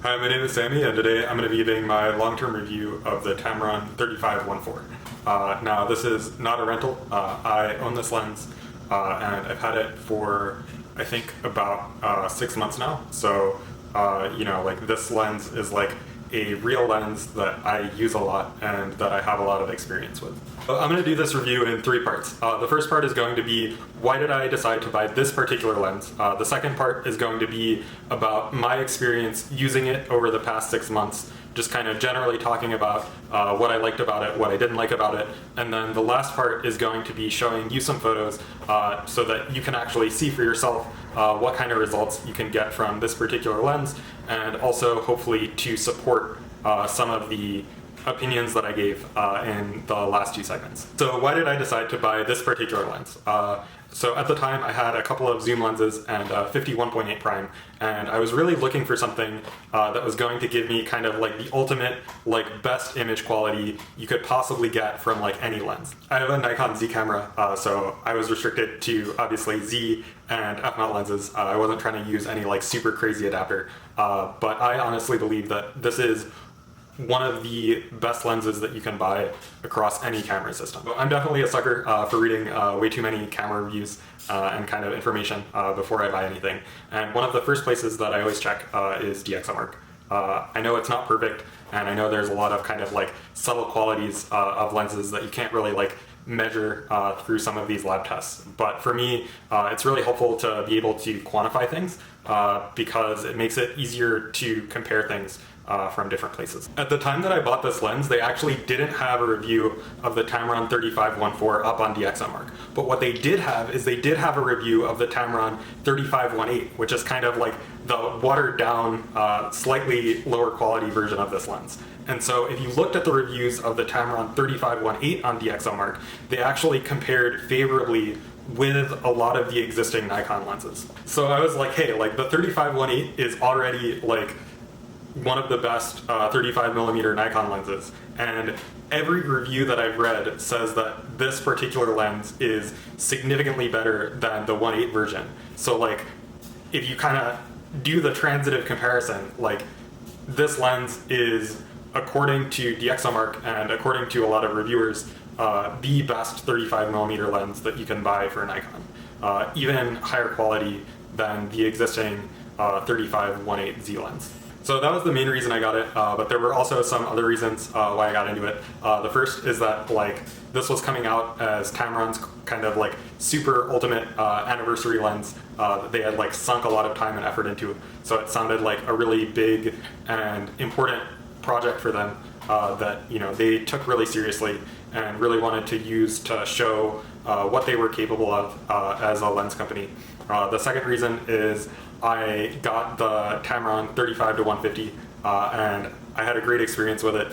Hi, my name is Sammy, and today I'm going to be giving my long-term review of the Tamron 35-1.4. Now, this is not a rental. I own this lens, and I've had it for, I think, about 6 months now. So, this lens is like a real lens that I use a lot and that I have a lot of experience with. I'm going to do this review in 3 parts. The first part is going to be, why did I decide to buy this particular lens? The second part is going to be about my experience using it over the past 6 months, just kind of generally talking about what I liked about it, what I didn't like about it, and then the last part is going to be showing you some photos so that you can actually see for yourself what kind of results you can get from this particular lens, and also hopefully to support some of the opinions that I gave in the last 2 segments. So why did I decide to buy this particular lens? So at the time I had a couple of zoom lenses and a 50-1.8 prime, and I was really looking for something that was going to give me kind of like the ultimate, like, best image quality you could possibly get from like any lens. I have a Nikon Z camera, so I was restricted to obviously Z and f-mount lenses. I wasn't trying to use any like super crazy adapter, but I honestly believe that this is one of the best lenses that you can buy across any camera system. I'm definitely a sucker for reading way too many camera reviews and kind of information before I buy anything. And one of the first places that I always check is DxOMark. I know it's not perfect, and I know there's a lot of kind of like subtle qualities of lenses that you can't really like measure through some of these lab tests. But for me, it's really helpful to be able to quantify things because it makes it easier to compare things from different places. At the time that I bought this lens, they actually didn't have a review of the Tamron 35-1.4 up on DxOMark. But what they did have is they did have a review of the Tamron 35-1.8, which is kind of like the watered down, slightly lower quality version of this lens. And so if you looked at the reviews of the Tamron 35-1.8 on DxOMark, they actually compared favorably with a lot of the existing Nikon lenses. So I was like, hey, like the 35-1.8 is already like one of the best 35mm Nikon lenses, and every review that I've read says that this particular lens is significantly better than the 1.8 version. So like, if you kind of do the transitive comparison, like this lens is, according to DxOMark and according to a lot of reviewers, the best 35mm lens that you can buy for Nikon, even higher quality than the existing 35-1.8 Z lens. So that was the main reason I got it, but there were also some other reasons why I got into it. The first is that like this was coming out as Tamron's kind of like super ultimate anniversary lens that they had like sunk a lot of time and effort into. So it sounded like a really big and important project for them that they took really seriously and really wanted to use to show what they were capable of as a lens company. The second reason is I got the Tamron 35-150 and I had a great experience with it.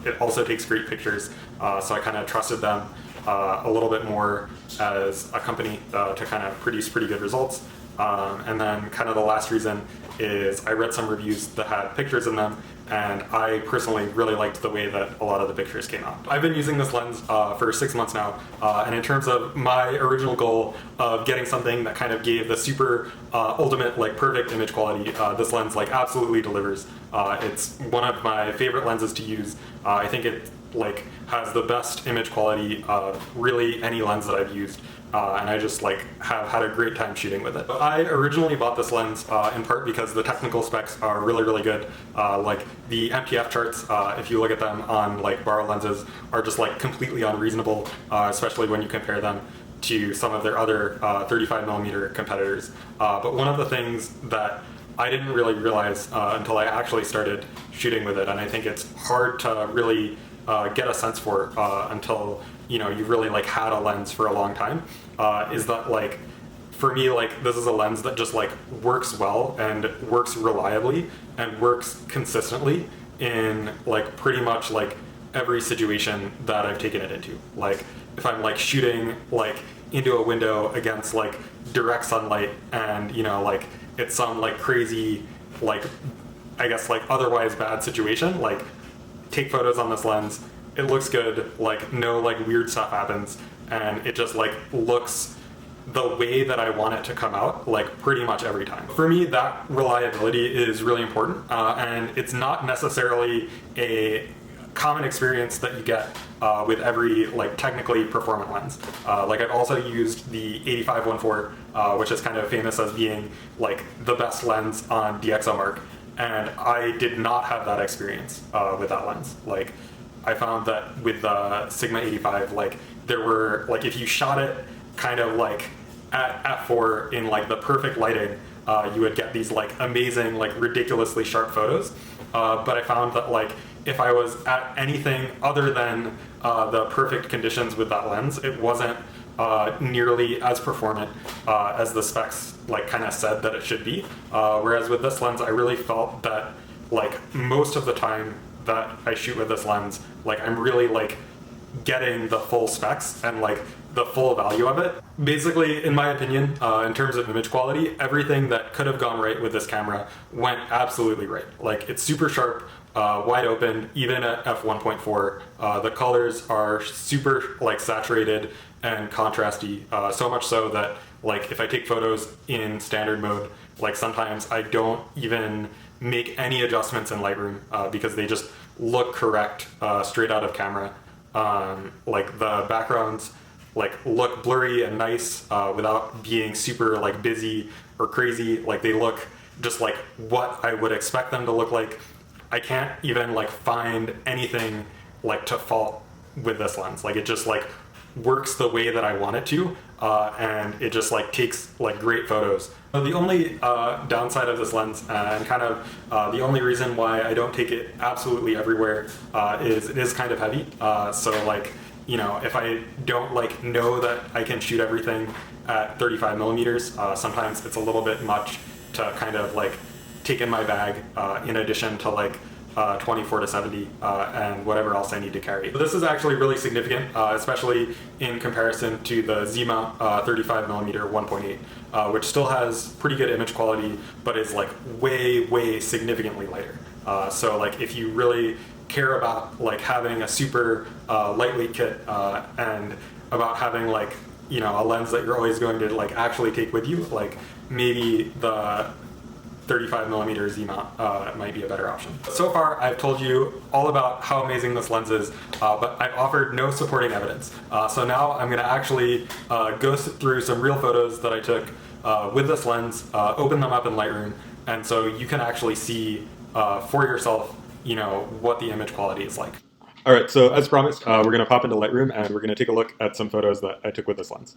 It also takes great pictures, so I kind of trusted them a little bit more as a company to kind of produce pretty good results. And then kind of the last reason is I read some reviews that had pictures in them, and I personally really liked the way that a lot of the pictures came out. I've been using this lens for 6 months now, and in terms of my original goal of getting something that kind of gave the super ultimate, like, perfect image quality, this lens like absolutely delivers. It's one of my favorite lenses to use. I think it like has the best image quality of really any lens that I've used. And I just like have had a great time shooting with it. I originally bought this lens in part because the technical specs are really, really good. Like the MTF charts, if you look at them on like borrow lenses, are just like completely unreasonable, especially when you compare them to some of their other 35mm competitors. But one of the things that I didn't really realize until I actually started shooting with it, and I think it's hard to really get a sense for until you've really like had a lens for a long time, is that like for me, like this is a lens that just like works well and works reliably and works consistently in like pretty much like every situation that I've taken it into. Like if I'm like shooting like into a window against like direct sunlight and like it's some like crazy like I guess like otherwise bad situation, like take photos on this lens, it looks good, like no like weird stuff happens, and it just like looks the way that I want it to come out, like pretty much every time. For me, that reliability is really important, and it's not necessarily a common experience that you get with every like technically performant lens. Like I've also used the 85-1.4, which is kind of famous as being like the best lens on DxOMark, and I did not have that experience with that lens. Like I found that with the Sigma 85, like there were like if you shot it kind of like at f4 in like the perfect lighting, you would get these like amazing, like ridiculously sharp photos. But I found that like if I was at anything other than the perfect conditions with that lens, it wasn't nearly as performant as the specs like kind of said that it should be. Whereas with this lens, I really felt that like most of the time that I shoot with this lens, like I'm really like getting the full specs and like the full value of it. Basically, in my opinion, in terms of image quality, everything that could have gone right with this camera went absolutely right. Like it's super sharp, wide open, even at f1.4. The colors are super like saturated and contrasty, so much so that like if I take photos in standard mode, like sometimes I don't even make any adjustments in Lightroom because they just look correct straight out of camera. Like the backgrounds like look blurry and nice without being super like busy or crazy. Like they look just like what I would expect them to look like. I can't even like find anything like to fault with this lens. Like it just like works the way that I want it to, and it just like takes like great photos. The only downside of this lens, and kind of the only reason why I don't take it absolutely everywhere, is it is kind of heavy. So like, you know, if I don't like know that I can shoot everything at 35 millimeters, sometimes it's a little bit much to kind of like take in my bag, in addition to like 24-70 and whatever else I need to carry. So this is actually really significant, especially in comparison to the Zima 35mm 1.8, which still has pretty good image quality, but is like way significantly lighter. So like if you really care about like having a super lightweight kit and about having like, you know, a lens that you're always going to like actually take with you, like maybe the 35mm Zima might be a better option. So far, I've told you all about how amazing this lens is, but I've offered no supporting evidence. So now I'm going to actually go through some real photos that I took with this lens, open them up in Lightroom, and so you can actually see for yourself, you know, what the image quality is like. All right, so as promised, we're going to pop into Lightroom and we're going to take a look at some photos that I took with this lens.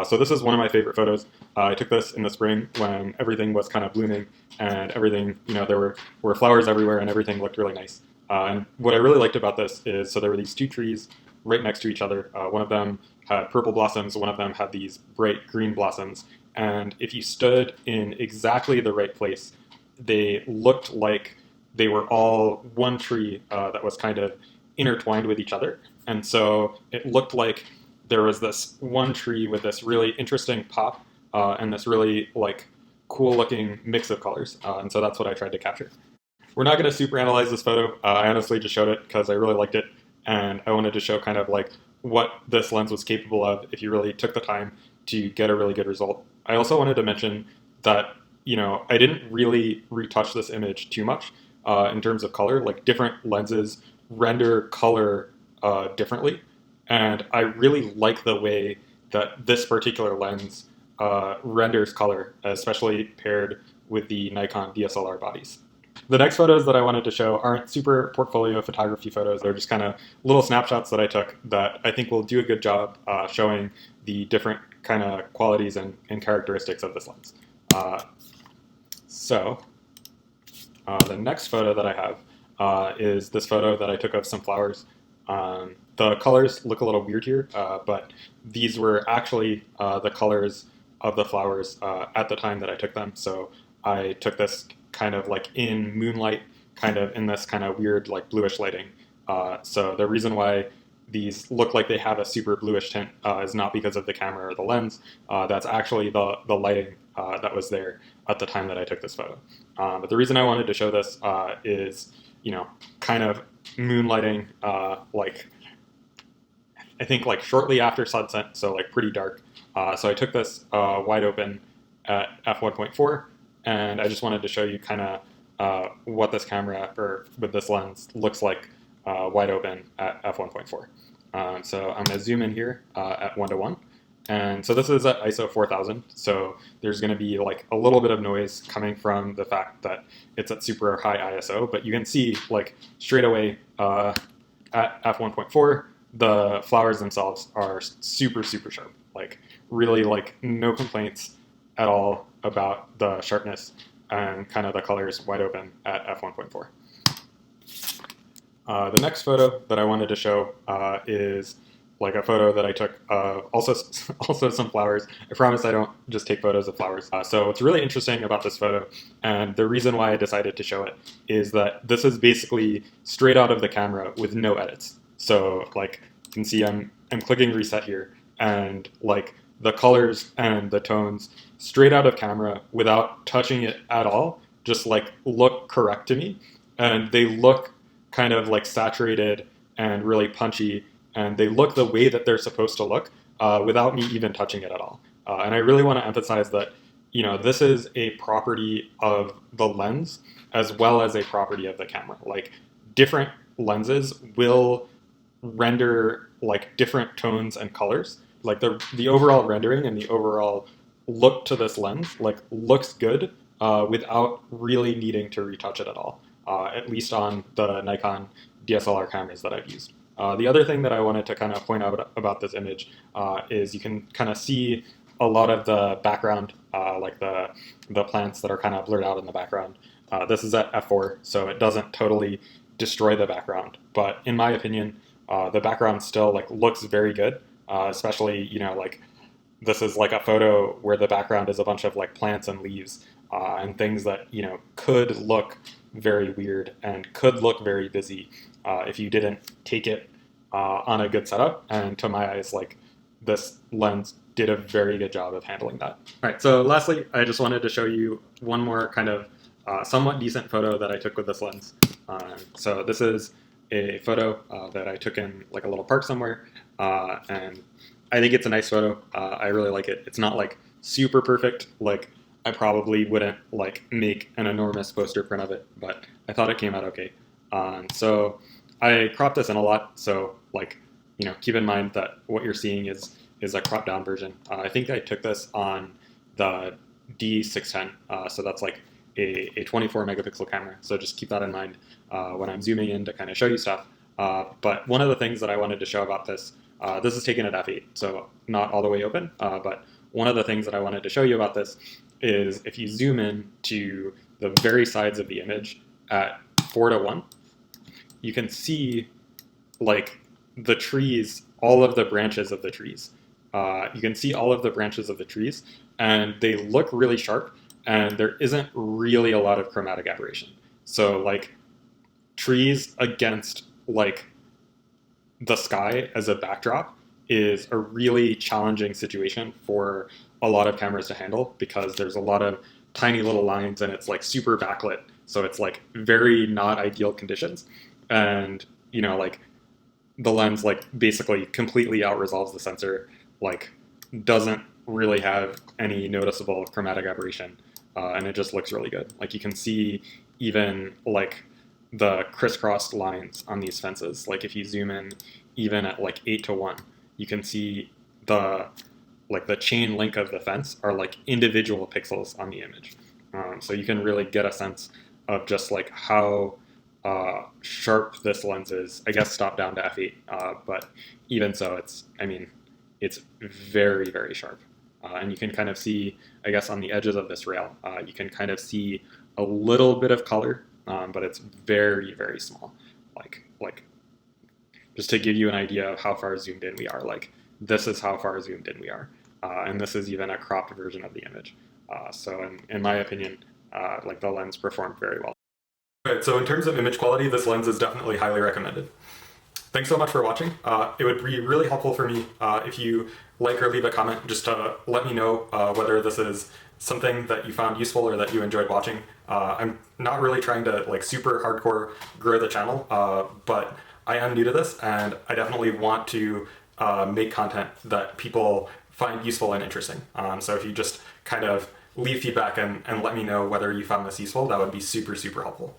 So this is one of my favorite photos. I took this in the spring when everything was kind of blooming and everything, you know, there were flowers everywhere and everything looked really nice. And what I really liked about this is, so there were these two trees right next to each other. One of them had purple blossoms, one of them had these bright green blossoms. And if you stood in exactly the right place, they looked like they were all one tree that was kind of intertwined with each other. And so it looked like there was this one tree with this really interesting pop and this really like cool looking mix of colors. And so that's what I tried to capture. We're not going to super analyze this photo. I honestly just showed it because I really liked it. And I wanted to show kind of like what this lens was capable of if you really took the time to get a really good result. I also wanted to mention that, you know, I didn't really retouch this image too much in terms of color. Like different lenses render color differently, and I really like the way that this particular lens renders color, especially paired with the Nikon DSLR bodies. The next photos that I wanted to show aren't super portfolio photography photos. They're just kind of little snapshots that I took that I think will do a good job showing the different kind of qualities and characteristics of this lens. So the next photo that I have is this photo that I took of some flowers. The colors look a little weird here, but these were actually the colors of the flowers at the time that I took them. So I took this kind of like in moonlight, kind of in this kind of weird like bluish lighting. So the reason why these look like they have a super bluish tint is not because of the camera or the lens. That's actually the lighting that was there at the time that I took this photo. But the reason I wanted to show this is, you know, kind of moonlighting, like I think like shortly after sunset, so like pretty dark. So I took this wide open at f1.4, and I just wanted to show you kind of what this camera or with this lens looks like wide open at f1.4. So I'm going to zoom in here at 1:1. And so this is at ISO 4000, so there's going to be like a little bit of noise coming from the fact that it's at super high ISO, but you can see like straight away at f1.4, the flowers themselves are super, super sharp. Like really like no complaints at all about the sharpness and kind of the colors wide open at f1.4. The next photo that I wanted to show is like a photo that I took also some flowers. I promise I don't just take photos of flowers. So what's really interesting about this photo, and the reason why I decided to show it, is that this is basically straight out of the camera with no edits. So like you can see I'm clicking reset here, and like the colors and the tones straight out of camera without touching it at all just like look correct to me, and they look kind of like saturated and really punchy, and they look the way that they're supposed to look without me even touching it at all. And I really want to emphasize that, you know, this is a property of the lens as well as a property of the camera. Like different lenses will render like different tones and colors. Like the overall rendering and the overall look to this lens like looks good without really needing to retouch it at all. At least on the Nikon DSLR cameras that I've used. The other thing that I wanted to kind of point out about this image is you can kind of see a lot of the background, like the plants that are kind of blurred out in the background. This is at f4, so it doesn't totally destroy the background, but in my opinion, the background still like looks very good, especially, you know, like this is like a photo where the background is a bunch of like plants and leaves and things that, you know, could look very weird and could look very busy if you didn't take it on a good setup. And to my eyes, like this lens did a very good job of handling that. All right, so lastly, I just wanted to show you one more kind of somewhat decent photo that I took with this lens. So this is a photo that I took in like a little park somewhere, and I think it's a nice photo. I really like it. It's not like super perfect, like I probably wouldn't like make an enormous poster print of it, but I thought it came out okay. So I cropped this in a lot, so like, you know, keep in mind that what you're seeing is a cropped down version. I think I took this on the D610, so that's like a 24 megapixel camera, so just keep that in mind when I'm zooming in to kind of show you stuff. But one of the things that I wanted to show about this, this is taken at f8, so not all the way open, but one of the things that I wanted to show you about this is if you zoom in to the very sides of the image at 4:1, you can see like the trees, all of the branches of the trees. You can see all of the branches of the trees, and they look really sharp, and there isn't really a lot of chromatic aberration. So like trees against like the sky as a backdrop is a really challenging situation for a lot of cameras to handle, because there's a lot of tiny little lines and it's like super backlit. So it's like very not ideal conditions. And, you know, like the lens like basically completely out resolves the sensor, like doesn't really have any noticeable chromatic aberration. And it just looks really good. Like you can see even like the crisscrossed lines on these fences. Like if you zoom in even at like 8:1, you can see the chain link of the fence are like individual pixels on the image. So you can really get a sense of just like how sharp this lens is. I guess stop down to f8, but even so, it's very, very sharp. And you can kind of see, I guess, on the edges of this rail, you can kind of see a little bit of color, but it's very, very small. Like just to give you an idea of how far zoomed in we are, like this is how far zoomed in we are. And this is even a cropped version of the image. So in my opinion, like the lens performed very well. Alright, so in terms of image quality, this lens is definitely highly recommended. Thanks so much for watching. It would be really helpful for me if you like or leave a comment just to let me know whether this is something that you found useful or that you enjoyed watching. I'm not really trying to like super hardcore grow the channel, but I am new to this and I definitely want to make content that people find useful and interesting. So if you just kind of leave feedback and let me know whether you found this useful, that would be super, super helpful.